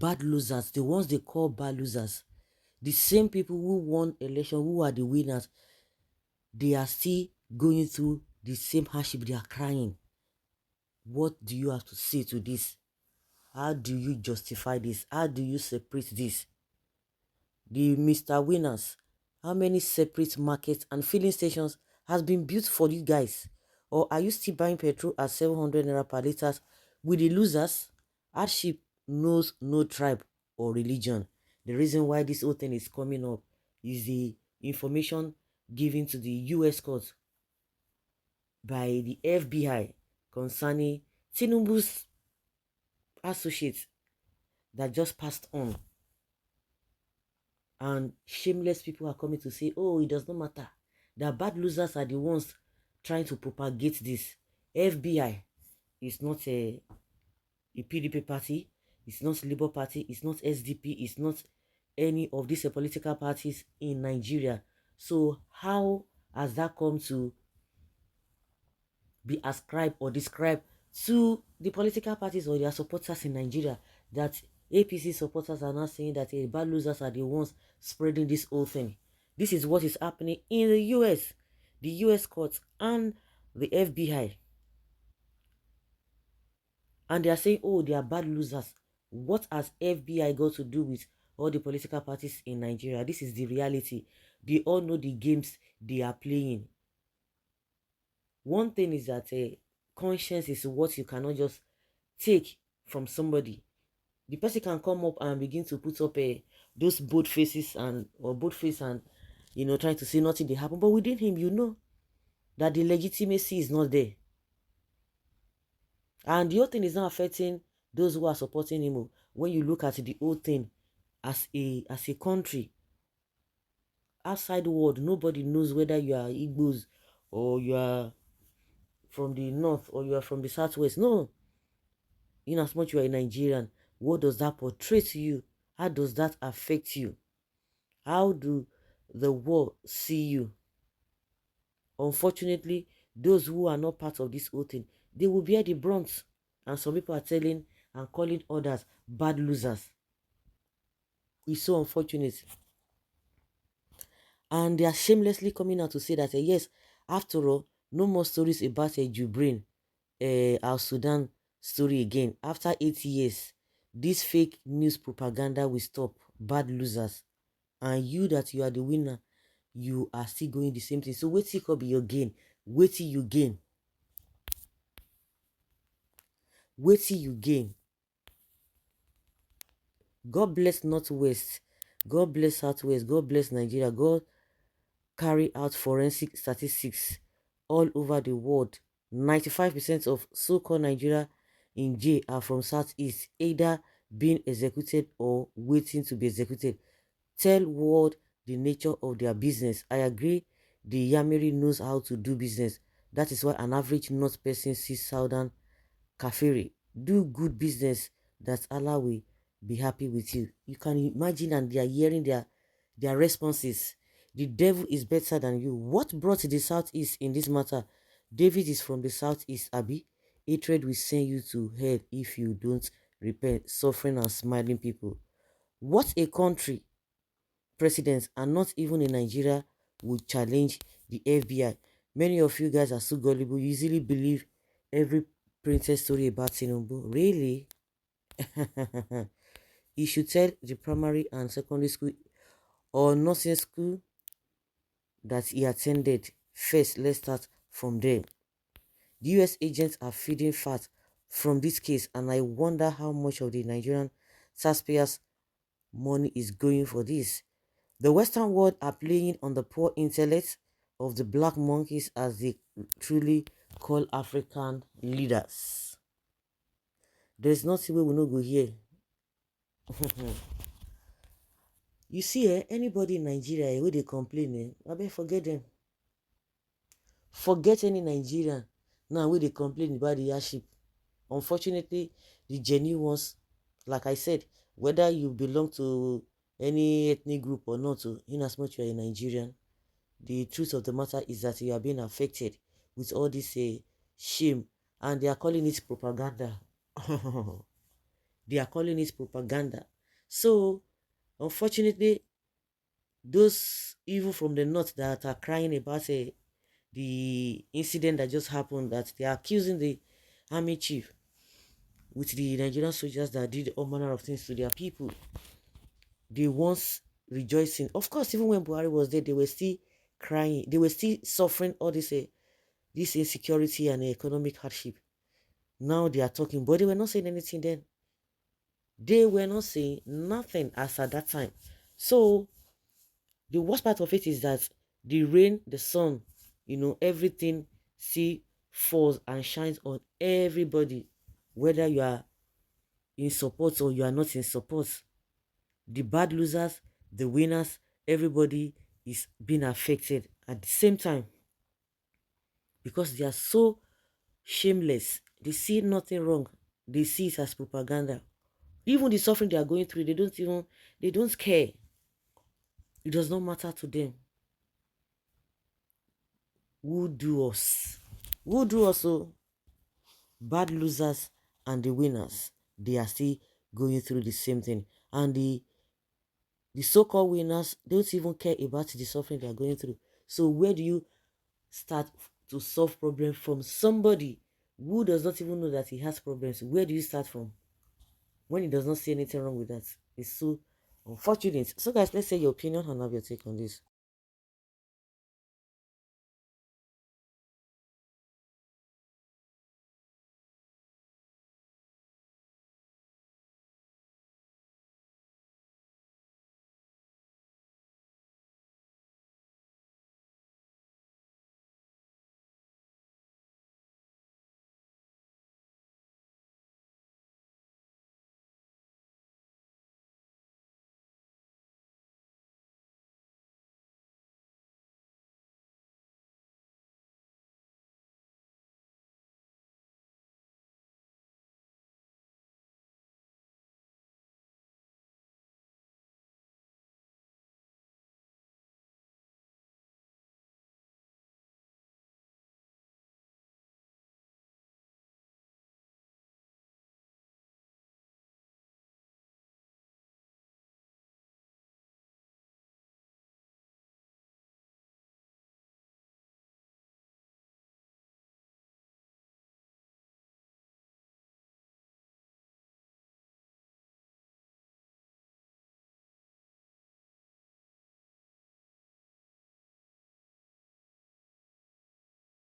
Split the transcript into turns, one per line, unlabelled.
bad losers, the ones they call bad losers, the same people who won election, who are the winners, they are still going through the same hardship. They are crying. What do you have to say to this? How do you justify this? How do you separate this? The Mr. Winners, how many separate markets and filling stations has been built for you guys? Or are you still buying petrol at 700 naira per litre with the losers? Hardship knows no tribe or religion. The reason why this whole thing is coming up is the information given to the US court by the FBI concerning Tinubu's associates that just passed on. And shameless people are coming to say, oh, it does not matter. The bad losers are the ones trying to propagate this. FBI is not a PDP party. It's not Labour Party. It's not SDP. It's not any of these political parties in Nigeria. So how has that come to be ascribed or described to the political parties or their supporters in Nigeria, that APC supporters are now saying that bad losers are the ones spreading this whole thing? This is what is happening in the US, the US courts and the FBI. And they are saying, oh, they are bad losers. What has FBI got to do with all the political parties in Nigeria? This is the reality. They all know the games they are playing. One thing is that conscience is what you cannot just take from somebody. The person can come up and begin to put up those bold faces and trying to say nothing they happen. But within him, you know that the legitimacy is not there. And the whole thing is not affecting those who are supporting him. When you look at the whole thing as a country, outside the world, nobody knows whether you are Igbos or you are from the north or you are from the southwest. No. In as much you are a Nigerian, what does that portray to you? How does that affect you? How do the world see you? Unfortunately, those who are not part of this whole thing, they will bear the brunt. And some people are telling and calling others bad losers. It's so unfortunate. And they are shamelessly coming out to say that, yes, after all, no more stories about a Jubrain, our Sudan story again. After 8 years, this fake news propaganda will stop. Bad losers. And you that you are the winner, you are still going the same thing. So wait till could be your gain. Wait till you gain. Wait till you gain. God bless Northwest. God bless Southwest. God bless Nigeria. God carry out forensic statistics all over the world. 95% of so-called Nigeria in jail are from Southeast, either being executed or waiting to be executed. Tell world the nature of their business. I agree, the Yamiri knows how to do business. That is why an average North person sees Southern Kafiri. Do good business that Allah will be happy with you. You can imagine, and they are hearing their responses. The devil is better than you. What brought the Southeast in this matter? David is from the Southeast, Abi. Hatred will send you to hell if you don't repent. Suffering and smiling people. What a country. Presidents, and not even in Nigeria, would challenge the FBI. Many of you guys are so gullible. You easily believe every princess story about Tinubu. Really? You should tell the primary and secondary school or nursing school that he attended first. Let's start from there. The US agents are feeding fat from this case, and I wonder how much of the Nigerian taxpayers' money is going for this. The Western world are playing on the poor intellect of the black monkeys, as they truly call African leaders. There's nothing we will not go here. You see, anybody in Nigeria where they complain, I bet forget them. Forget any Nigerian now where they complain about the hardship. Unfortunately, the genuine ones, like I said, whether you belong to any ethnic group or not, in as much you are a Nigerian, the truth of the matter is that you are being affected with all this shame, and they are calling it propaganda. They are calling it propaganda. So, unfortunately, those even from the north that are crying about the incident that just happened, that they are accusing the army chief with the Nigerian soldiers that did all manner of things to their people. They once rejoicing. Of course, even when Buhari was there, they were still crying. They were still suffering all this insecurity and economic hardship. Now they are talking, but they were not saying anything then. They were not saying nothing as at that time. So the worst part of it is that the rain, the sun, everything see falls and shines on everybody, whether you are in support or you are not in support. The bad losers, the winners, everybody is being affected at the same time because they are so shameless. They see nothing wrong. They see it as propaganda. Even the suffering they are going through, they don't care. It does not matter to them. Who do us? Who do us? So bad losers and the winners, they are still going through the same thing. And the so-called winners don't even care about the suffering they are going through. So where do you start to solve problems from somebody who does not even know that he has problems? Where do you start from when he does not see anything wrong with that? It's so unfortunate. So guys, let's say your opinion and have your take on this.